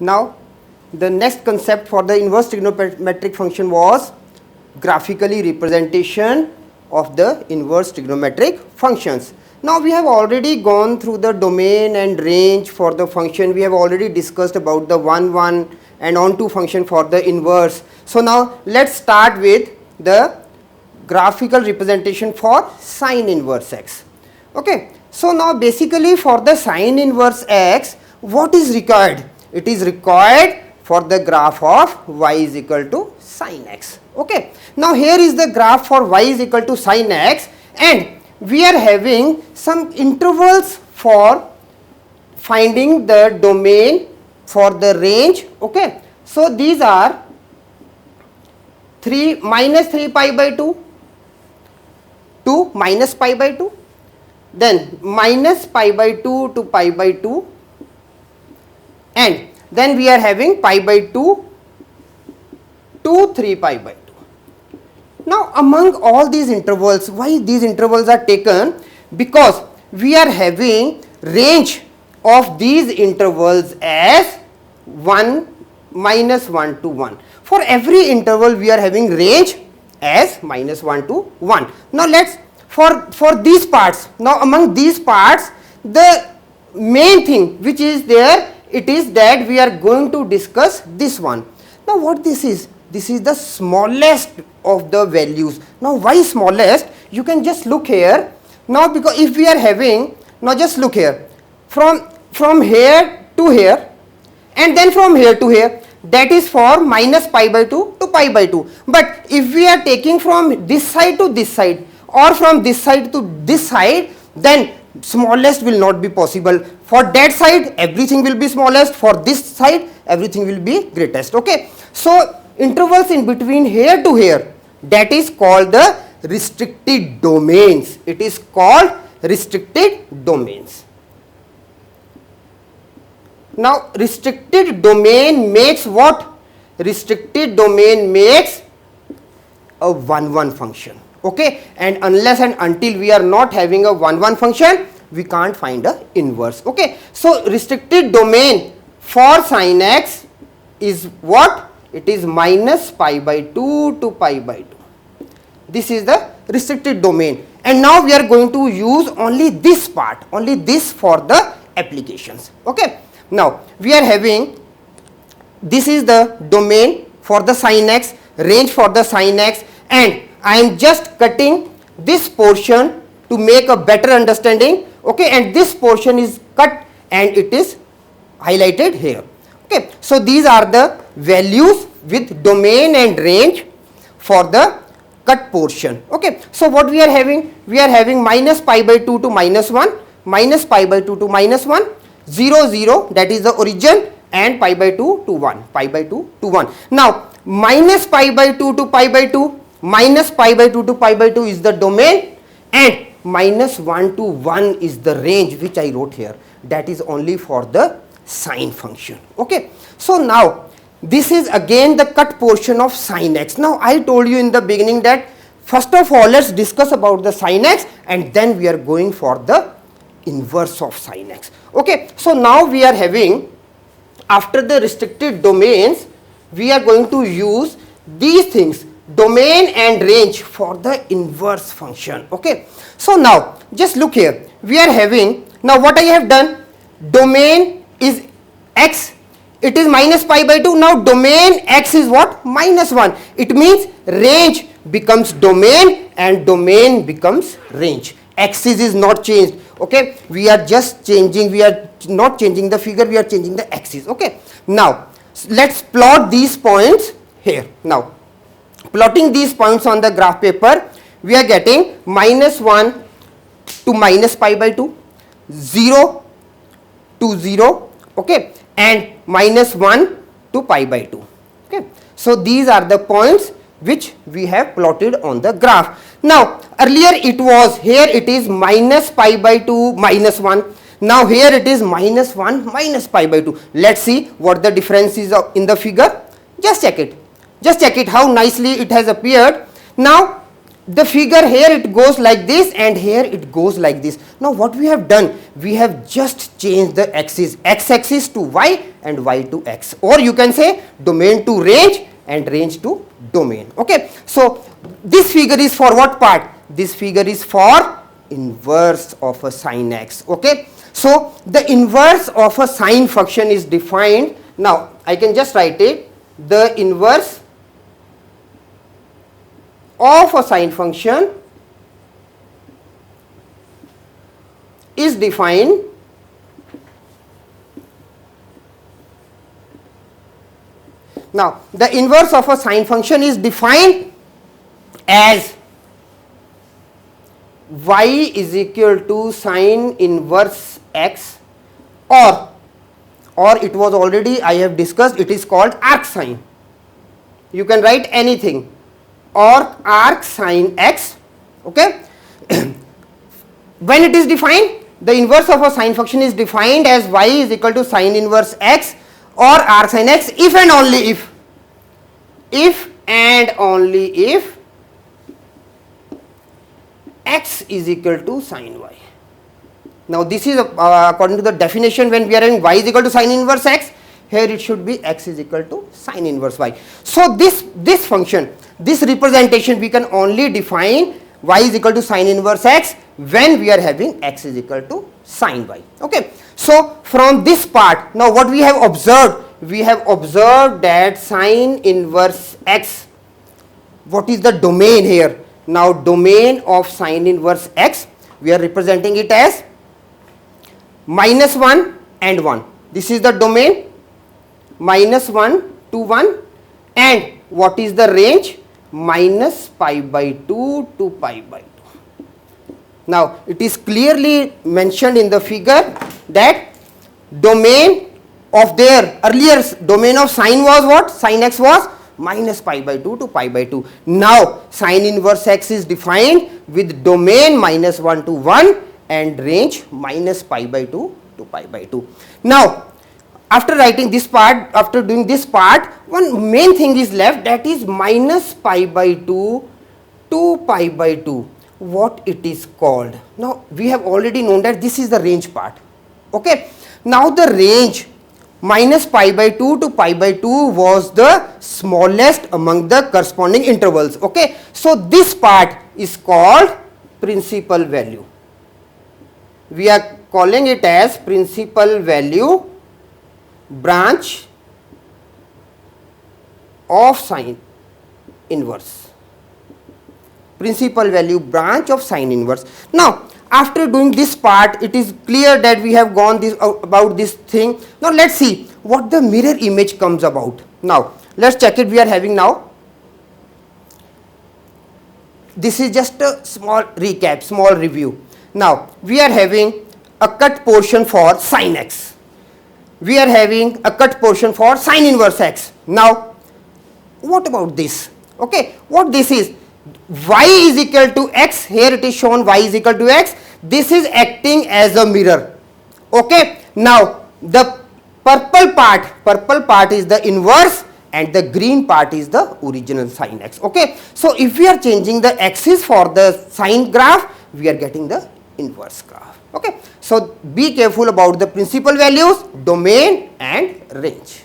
Now the next concept for the inverse trigonometric function was graphically representation of the inverse trigonometric functions. Now we have already gone through the domain and range for the function. We have already discussed about the 1 1 and onto function for the inverse. So now let's start with the graphical representation for sine inverse x. Okay, so now basically for the sine inverse x, what is required? It is required for the graph of y is equal to sine x. Okay, now here is the graph for y is equal to sine x, and we are having some intervals for finding the domain for the range. Okay, so these are 3 minus 3 pi by 2 to minus pi by 2, then minus pi by 2 to pi by 2, and then we are having pi by 2 to 3 pi by 2. Now among all these intervals, why these intervals are taken? Because we are having range of these intervals as 1 minus 1 to 1. For every interval we are having range as minus 1 to 1. Now let's for these parts, now among these parts, the main thing which is there, it is that we are going to discuss this one. Now what this is? This is the smallest of the values. Now why smallest? You can just look here. Now because if we are having, now just look here, from here to here and then from here to here, that is for minus pi by 2 to pi by 2. But if we are taking from this side to this side or from this side to this side, then smallest will not be possible. For that side everything will be smallest, for this side everything will be greatest. Okay, so intervals in between here to here, that is called the restricted domains. It is called restricted domains. Now restricted domain makes what? Restricted domain makes a 1 1 function. Okay, and unless and until we are not having a 1 1 function, we can't find a inverse. Okay, so restricted domain for sin x is what? It is minus pi by 2 to pi by 2. This is the restricted domain, and now we are going to use only this part, only this for the applications. Okay, now we are having, this is the domain for the sin x, range for the sin x, and I am just cutting this portion to make a better understanding. Okay, and this portion is cut and it is highlighted here. Okay, so these are the values with domain and range for the cut portion. Okay, so what we are having? We are having minus pi by 2 to minus 1, minus pi by 2 to minus 1, 0 0, that is the origin, and pi by 2 to 1, pi by 2 to 1. Now minus pi by 2 to pi by 2, minus pi by 2 to pi by 2 is the domain, and minus 1 to 1 is the range which I wrote here. That is only for the sine function. Okay, so now this is again the cut portion of sin x. Now I told you in the beginning that first of all let's discuss about the sin x, and then we are going for the inverse of sin x. Okay, so now we are having, after the restricted domains, we are going to use these things, domain and range, for the inverse function. Okay, so now just look here, we are having, now what I have done, domain is x, it is minus pi by 2. Now domain x is what? Minus 1. It means range becomes domain and domain becomes range. Axis is not changed. Okay, we are just changing, we are not changing the figure, we are changing the axis. Okay, now let's plot these points here. Now plotting these points on the graph paper, we are getting minus 1 to minus pi by 2, 0 to 0, okay, and minus 1 to pi by 2. Okay, so these are the points which we have plotted on the graph. Now earlier it was, here it is minus pi by 2 minus 1, now here it is minus 1 minus pi by 2. Let's see what the difference is in the figure. Just check it, just check it how nicely it has appeared. Now the figure here it goes like this and here it goes like this. Now what we have done, we have just changed the axis, x axis to y and y to x, or you can say domain to range and range to domain. Okay, so this figure is for what part? This figure is for inverse of a sin x. Okay, so the inverse of a sine function is defined. Now I can just write it, the inverse of a sine function is defined now the inverse of a sine function is defined as y is equal to sine inverse x, or it was already I have discussed, it is called arc sine. You can write anything, or arc sine x. Okay. When it is defined, the inverse of a sine function is defined as y is equal to sine inverse x or arc sine x if and only if x is equal to sine y. Now this is according to the definition. When we are having y is equal to sine inverse x, here it should be x is equal to sine inverse y. So this function, this representation, we can only define y is equal to sine inverse x when we are having x is equal to sine y. Okay, so from this part, now what we have observed that sine inverse x, what is the domain here? Now domain of sine inverse x, we are representing it as -1 and 1. This is the domain, -1 to 1, and what is the range? -π/2 to π/2. Now it is clearly mentioned in the figure that domain of their earlier domain of sine was what? Sine x was -π/2 to π/2. Now sine inverse x is defined with domain -1 to 1 and range -π/2 to π/2. Now after writing this part, after doing this part, one main thing is left, that is -π/2 to π/2. What it is called? Now we have already known that this is the range part. Okay, now the range -π/2 to π/2 was the smallest among the corresponding intervals. Okay, so this part is called principal value. We are calling it as principal value branch of sine inverse. Principal value branch of sine inverse. Now after doing this part, it is clear that we have gone this about this thing. Now let's see what the mirror image comes about. Now let's check it. We are having now, this is just a small recap, small review. Now we are having a cut portion for sin x, we are having a cut portion for sine inverse x. Now what about this? Okay, what this is, y is equal to x, here it is shown y is equal to x, this is acting as a mirror. Okay, now the purple part is the inverse and the green part is the original sine x. Okay, so if we are changing the axis for the sine graph, we are getting the inverse graph. Okay, so be careful about the principal values, domain and range.